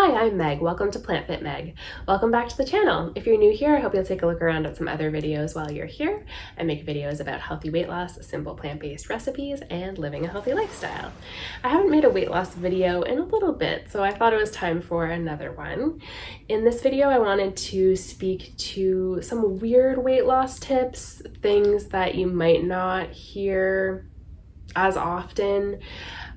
Hi, I'm Meg. Welcome to plantfitmeg. Welcome back to the channel. If you're new here, I hope you'll take a look around at some other videos while you're here. I make videos about healthy weight loss, simple plant-based recipes, and living a healthy lifestyle. I haven't made a weight loss video in a little bit, so I thought it was time for another one. In this video, I wanted to speak to some weird weight loss tips, things that you might not hear as often,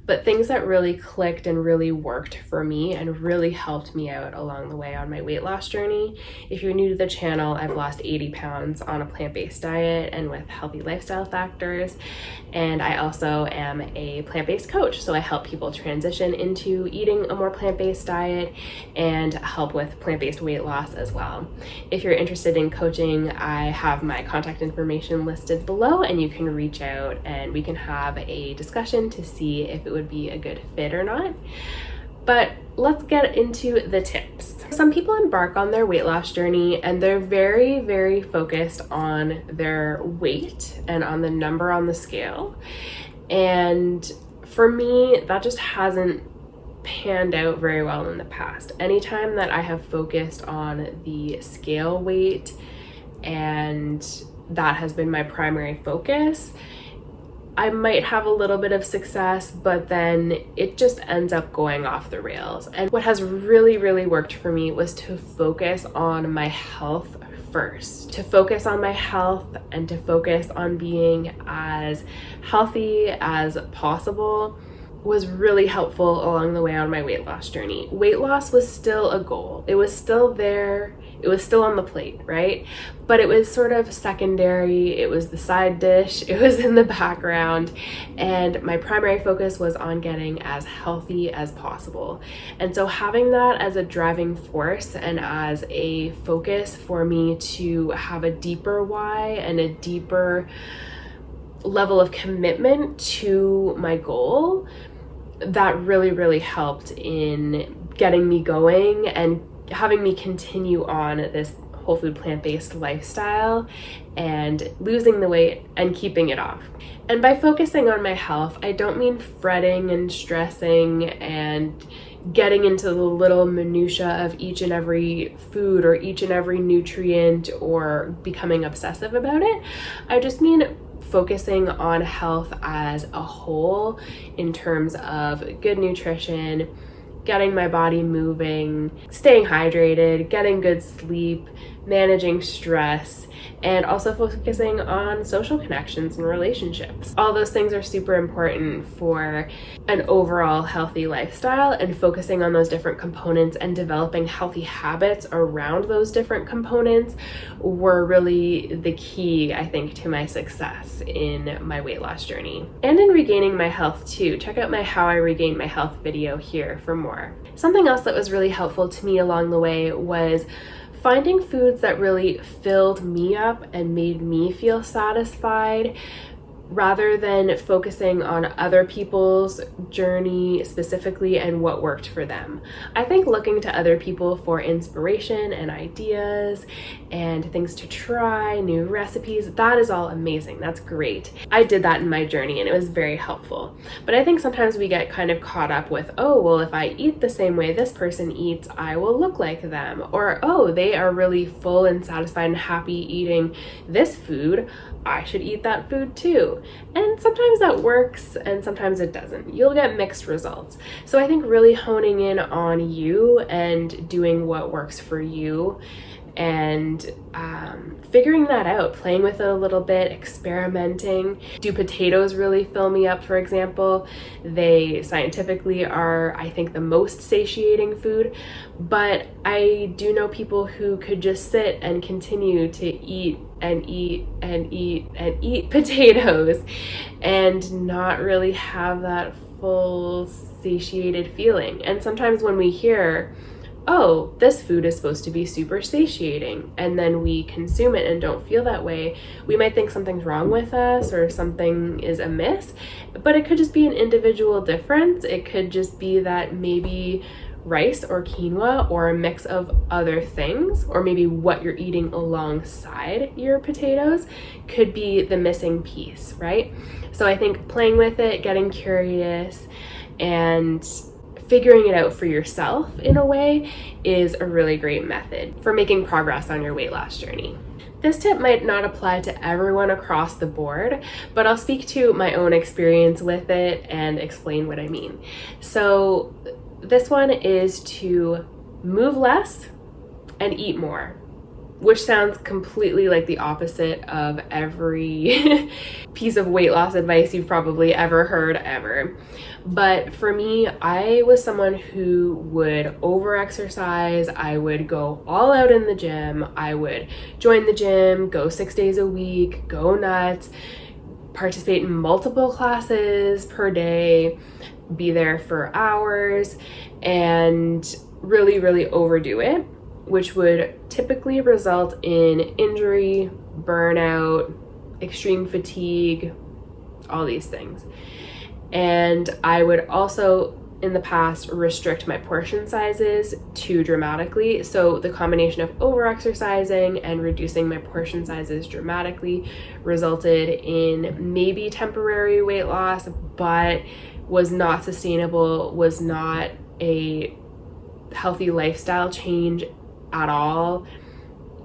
but things that really clicked and really worked for me and really helped me out along the way on my weight loss journey. If you're new to the channel, I've lost 80 pounds on a plant-based diet and with healthy lifestyle factors. And I also am a plant-based coach, so I help people transition into eating a more plant-based diet and help with plant-based weight loss as well. If you're interested in coaching, I have my contact information listed below, and you can reach out and we can have a discussion to see if it would be a good fit or not. But let's get into the tips. Some people embark on their weight loss journey and they're very, very focused on their weight and on the number on the scale. And for me, that just hasn't panned out very well in the past. Anytime that I have focused on the scale weight and that has been my primary focus, I might have a little bit of success, but then it just ends up going off the rails. And what has really, really worked for me was to focus on my health first. To focus on my health and to focus on being as healthy as possible was really helpful along the way on my weight loss journey. Weight loss was still a goal. It was still there. It was still on the plate, right? But it was sort of secondary. It was the side dish. It was in the background. And my primary focus was on getting as healthy as possible. And so having that as a driving force and as a focus for me to have a deeper why and a deeper level of commitment to my goal, that really, really helped in getting me going and having me continue on this whole food plant-based lifestyle and losing the weight and keeping it off. And by focusing on my health, I don't mean fretting and stressing and getting into the little minutia of each and every food or each and every nutrient or becoming obsessive about it. I just mean focusing on health as a whole in terms of good nutrition, getting my body moving, staying hydrated, getting good sleep, managing stress, and also focusing on social connections and relationships. All those things are super important for an overall healthy lifestyle, and focusing on those different components and developing healthy habits around those different components were really the key, I think, to my success in my weight loss journey. And in regaining my health too. Check out my How I Regained My Health video here for more. Something else that was really helpful to me along the way was finding foods that really filled me up and made me feel satisfied, rather than focusing on other people's journey specifically and what worked for them. I think looking to other people for inspiration and ideas and things to try, new recipes, that is all amazing. That's great. I did that in my journey and it was very helpful. But I think sometimes we get kind of caught up with, oh, well, if I eat the same way this person eats, I will look like them. Or, oh, they are really full and satisfied and happy eating this food, I should eat that food too. And sometimes that works and sometimes it doesn't. You'll get mixed results. So I think really honing in on you and doing what works for you and figuring that out, playing with it a little bit, experimenting. Do potatoes really fill me up, for example? They scientifically are, I think, the most satiating food, but I do know people who could just sit and continue to eat and eat and eat and eat potatoes and not really have that full satiated feeling. And sometimes when we hear, oh, this food is supposed to be super satiating, and then we consume it and don't feel that way, we might think something's wrong with us or something is amiss, but it could just be an individual difference. It could just be that maybe rice or quinoa or a mix of other things, or maybe what you're eating alongside your potatoes could be the missing piece, right? So I think playing with it, getting curious, and figuring it out for yourself in a way is a really great method for making progress on your weight loss journey. This tip might not apply to everyone across the board, but I'll speak to my own experience with it and explain what I mean. So this one is to move less and eat more, which sounds completely like the opposite of every piece of weight loss advice you've probably ever heard ever. But for me, I was someone who would over-exercise. I would go all out in the gym. I would join the gym, go 6 days a week, go nuts, participate in multiple classes per day, be there for hours, and really, really overdo it, which would typically result in injury, burnout, extreme fatigue, all these things. And I would also, in the past, restrict my portion sizes too dramatically. So the combination of over-exercising and reducing my portion sizes dramatically resulted in maybe temporary weight loss, but was not sustainable, was not a healthy lifestyle change at all.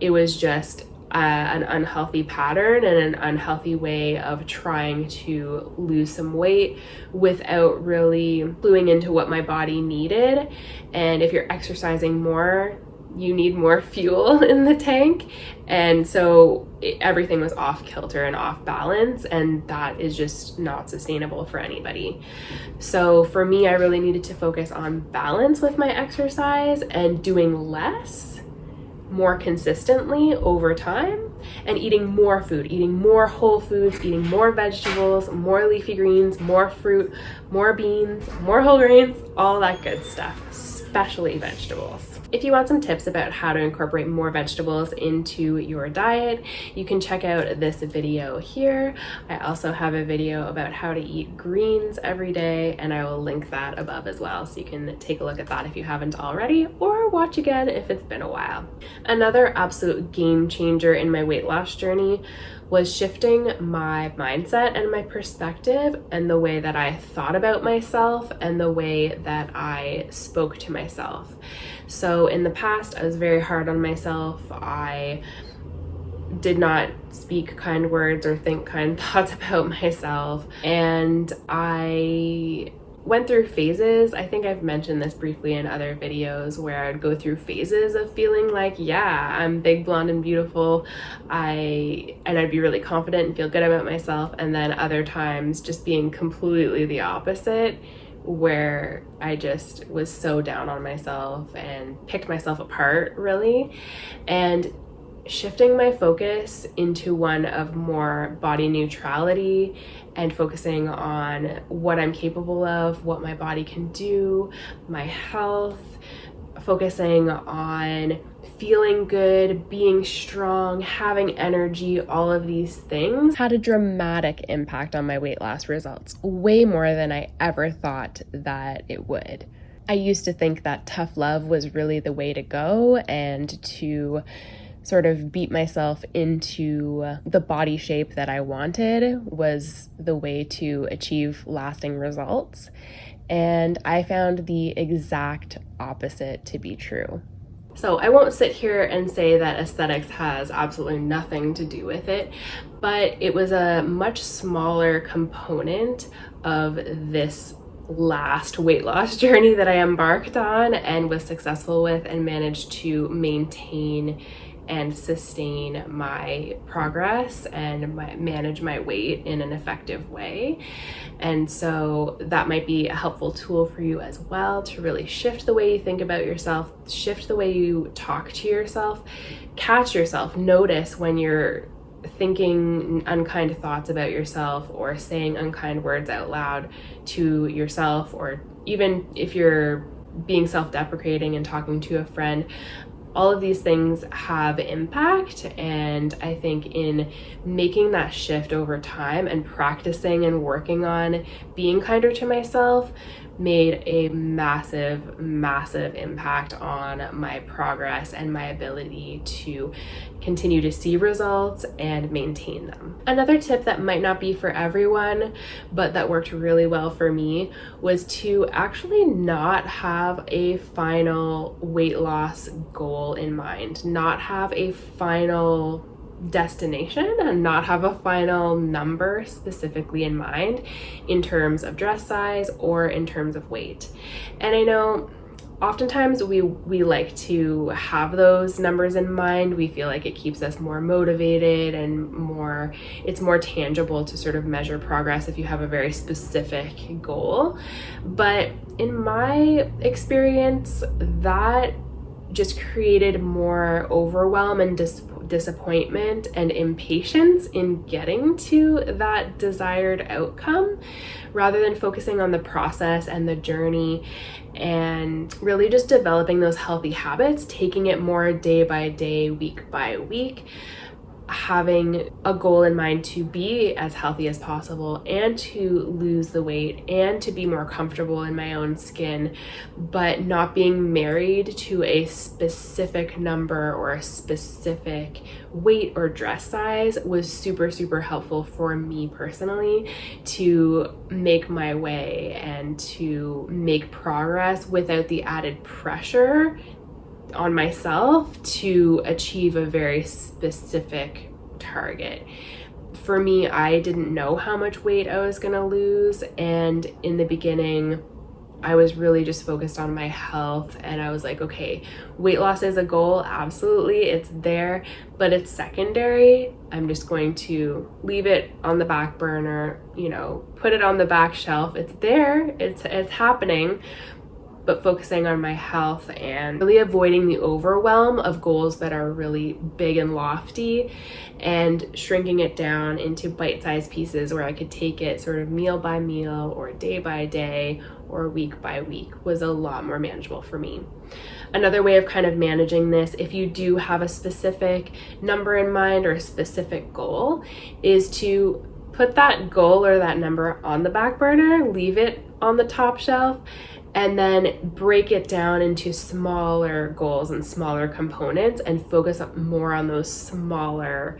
It was just an unhealthy pattern and an unhealthy way of trying to lose some weight without really cluing into what my body needed. And if you're exercising more, you need more fuel in the tank. And so everything was off kilter and off balance, and that is just not sustainable for anybody. So for me, I really needed to focus on balance with my exercise and doing less more consistently over time, and eating more food, eating more whole foods, eating more vegetables, more leafy greens, more fruit, more beans, more whole grains, all that good stuff, especially vegetables. If you want some tips about how to incorporate more vegetables into your diet, you can check out this video here. I also have a video about how to eat greens every day, and I will link that above as well, so you can take a look at that if you haven't already, or watch again if it's been a while. Another absolute game changer in my weight loss journey was shifting my mindset and my perspective and the way that I thought about myself and the way that I spoke to myself. So in the past, I was very hard on myself. I did not speak kind words or think kind thoughts about myself. And I went through phases. I think I've mentioned this briefly in other videos, where I'd go through phases of feeling like, yeah, I'm big, blonde, and beautiful. I'd be really confident and feel good about myself. And then other times just being completely the opposite, where I just was so down on myself and picked myself apart, really. And shifting my focus into one of more body neutrality and focusing on what I'm capable of, what my body can do, my health, focusing on feeling good, being strong, having energy, all of these things had a dramatic impact on my weight loss results, way more than I ever thought that it would. I used to think that tough love was really the way to go, and to sort of beat myself into the body shape that I wanted was the way to achieve lasting results. And I found the exact opposite to be true. So I won't sit here and say that aesthetics has absolutely nothing to do with it, but it was a much smaller component of this last weight loss journey that I embarked on and was successful with, and managed to maintain and sustain my progress and manage my weight in an effective way. And so that might be a helpful tool for you as well, to really shift the way you think about yourself, shift the way you talk to yourself, catch yourself, notice when you're thinking unkind thoughts about yourself or saying unkind words out loud to yourself, or even if you're being self-deprecating and talking to a friend. All of these things have impact, and I think in making that shift over time and practicing and working on being kinder to myself made a massive impact on my progress and my ability to continue to see results and maintain them. Another tip that might not be for everyone, but that worked really well for me, was to actually not have a final weight loss goal in mind, not have a final destination and not have a final number specifically in mind in terms of dress size or in terms of weight. And I know oftentimes we like to have those numbers in mind. We feel like it keeps us more motivated and it's more tangible to sort of measure progress if you have a very specific goal. But in my experience, that just created more overwhelm and disappointment and impatience in getting to that desired outcome, rather than focusing on the process and the journey and really just developing those healthy habits, taking it more day by day, week by week, having a goal in mind to be as healthy as possible and to lose the weight and to be more comfortable in my own skin, but not being married to a specific number or a specific weight or dress size was super helpful for me personally to make my way and to make progress without the added pressure on myself to achieve a very specific target. For me, I didn't know how much weight I was gonna lose, and in the beginning I was really just focused on my health, and I was like, okay, weight loss is a goal, absolutely, it's there, but it's secondary. I'm just going to leave it on the back burner, put it on the back shelf. It's there, it's happening, but focusing on my health and really avoiding the overwhelm of goals that are really big and lofty, and shrinking it down into bite-sized pieces where I could take it sort of meal by meal or day by day or week by week was a lot more manageable for me. Another way of kind of managing this, if you do have a specific number in mind or a specific goal, is to put that goal or that number on the back burner, leave it on the top shelf, and then break it down into smaller goals and smaller components and focus more on those smaller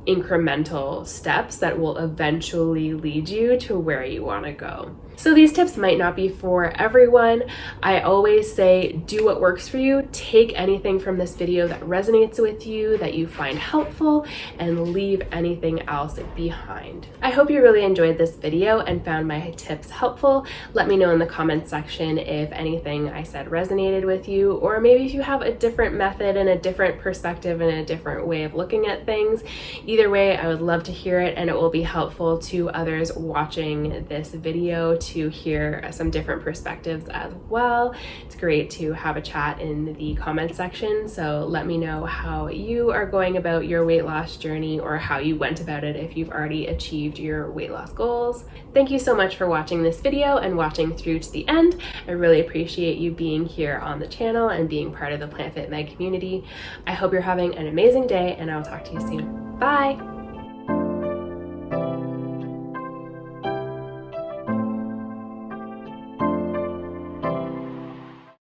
incremental steps that will eventually lead you to where you want to go. So these tips might not be for everyone. I always say do what works for you. Take anything from this video that resonates with you, that you find helpful, and leave anything else behind. I hope you really enjoyed this video and found my tips helpful. Let me know in the comments section if anything I said resonated with you, or maybe if you have a different method and a different perspective and a different way of looking at things. Either way, I would love to hear it, and it will be helpful to others watching this video to hear some different perspectives as well. It's great to have a chat in the comments section, so let me know how you are going about your weight loss journey, or how you went about it if you've already achieved your weight loss goals. Thank you so much for watching this video and watching through to the end. I really appreciate you being here on the channel and being part of the PlantFitMeg community. I hope you're having an amazing day, and I'll talk to you soon. Bye!